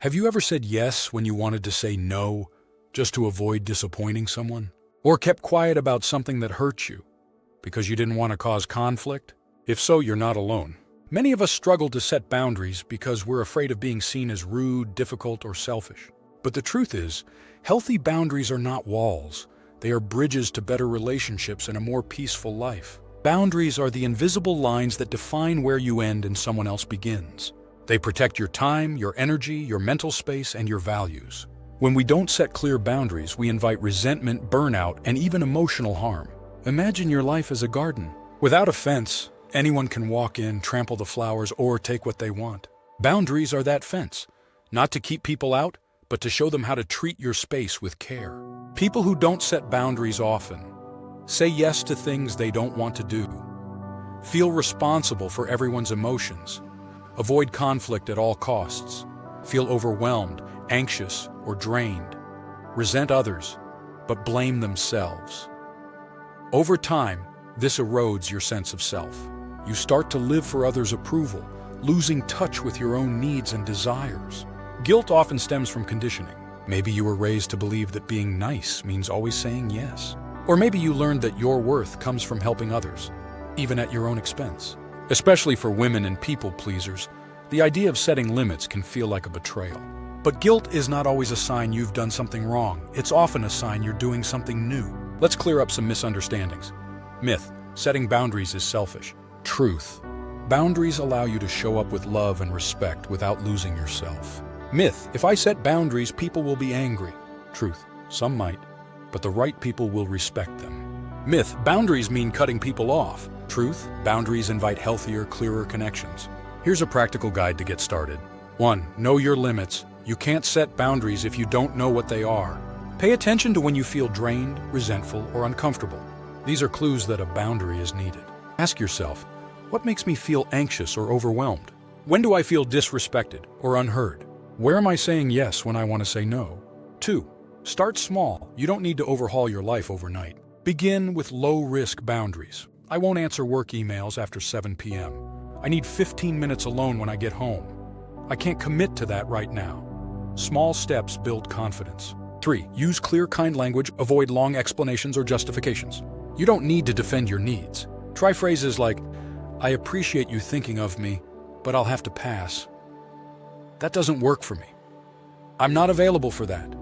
Have you ever said yes when you wanted to say no, just to avoid disappointing someone? Or kept quiet about something that hurt you because you didn't want to cause conflict? If so, you're not alone. Many of us struggle to set boundaries because we're afraid of being seen as rude, difficult, or selfish. But the truth is, healthy boundaries are not walls. They are bridges to better relationships and a more peaceful life. Boundaries are the invisible lines that define where you end and someone else begins. They protect your time, your energy, your mental space, and your values. When we don't set clear boundaries, we invite resentment, burnout, and even emotional harm. Imagine your life as a garden. Without a fence, anyone can walk in, trample the flowers, or take what they want. Boundaries are that fence, not to keep people out, but to show them how to treat your space with care. People who don't set boundaries often say yes to things they don't want to do, feel responsible for everyone's emotions, avoid conflict at all costs, feel overwhelmed, anxious, or drained, resent others, but blame themselves. Over time, this erodes your sense of self. You start to live for others' approval, losing touch with your own needs and desires. Guilt often stems from conditioning. Maybe you were raised to believe that being nice means always saying yes. Or maybe you learned that your worth comes from helping others, even at your own expense. Especially for women and people pleasers, the idea of setting limits can feel like a betrayal. But guilt is not always a sign you've done something wrong. It's often a sign you're doing something new. Let's clear up some misunderstandings. Myth: setting boundaries is selfish. Truth: boundaries allow you to show up with love and respect without losing yourself. Myth: if I set boundaries, people will be angry. Truth: some might, but the right people will respect them. Myth: boundaries mean cutting people off. Truth: boundaries invite healthier, clearer connections. Here's a practical guide to get started. 1. Know your limits. You can't set boundaries if you don't know what they are. Pay attention to when you feel drained, resentful, or uncomfortable. These are clues that a boundary is needed. Ask yourself, what makes me feel anxious or overwhelmed? When do I feel disrespected or unheard? Where am I saying yes when I want to say no? 2. Start small. You don't need to overhaul your life overnight. Begin with low-risk boundaries. I won't answer work emails after 7 p.m. I need 15 minutes alone when I get home. I can't commit to that right now. Small steps build confidence. 3. Use clear, kind language. Avoid long explanations or justifications. You don't need to defend your needs. Try phrases like, I appreciate you thinking of me, but I'll have to pass. That doesn't work for me. I'm not available for that.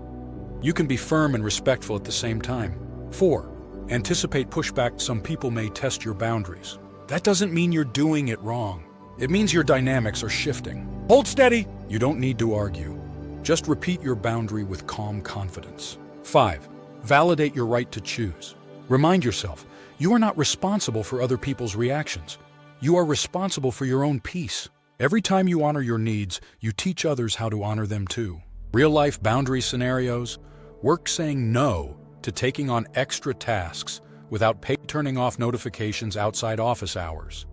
You can be firm and respectful at the same time. 4. Anticipate pushback. Some people may test your boundaries. That doesn't mean you're doing it wrong. It means your dynamics are shifting. Hold steady. You don't need to argue. Just repeat your boundary with calm confidence. 5. Validate your right to choose. Remind yourself, you are not responsible for other people's reactions. You are responsible for your own peace. Every time you honor your needs, you teach others how to honor them too. Real-life boundary scenarios: work saying no to taking on extra tasks without turning off notifications outside office hours.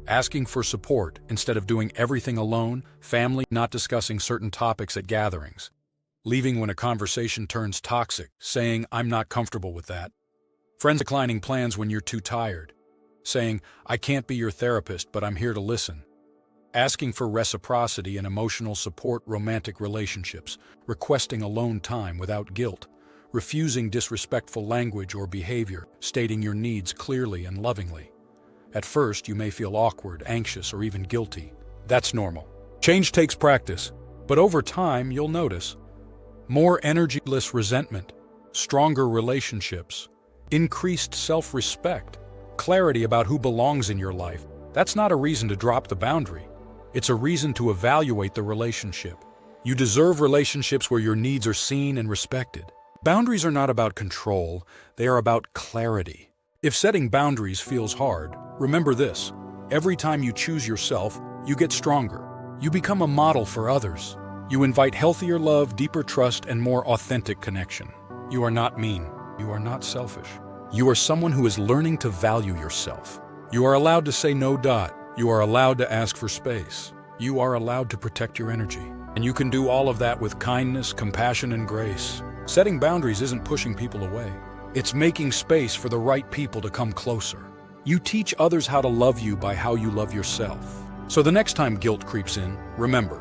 Asking for support instead of doing everything alone. Family not discussing certain topics at gatherings. Leaving when a conversation turns toxic, saying, I'm not comfortable with that. Friends declining plans when you're too tired. Saying, I can't be your therapist, but I'm here to listen. Asking for reciprocity and emotional support. Romantic relationships. Requesting alone time without guilt. Refusing disrespectful language or behavior. Stating your needs clearly and lovingly. At first, you may feel awkward, anxious, or even guilty. That's normal. Change takes practice, but over time, you'll notice more energyless resentment, stronger relationships, increased self-respect, clarity about who belongs in your life. That's not a reason to drop the boundary. It's a reason to evaluate the relationship. You deserve relationships where your needs are seen and respected. Boundaries are not about control, they are about clarity. If setting boundaries feels hard, remember this: every time you choose yourself, you get stronger. You become a model for others. You invite healthier love, deeper trust, and more authentic connection. You are not mean. You are not selfish. You are someone who is learning to value yourself. You are allowed to say no. You are allowed to ask for space. You are allowed to protect your energy. And you can do all of that with kindness, compassion, and grace. Setting boundaries isn't pushing people away. It's making space for the right people to come closer. You teach others how to love you by how you love yourself. So the next time guilt creeps in, remember,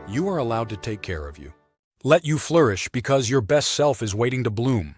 You are allowed to take care of you. Let you flourish because your best self is waiting to bloom.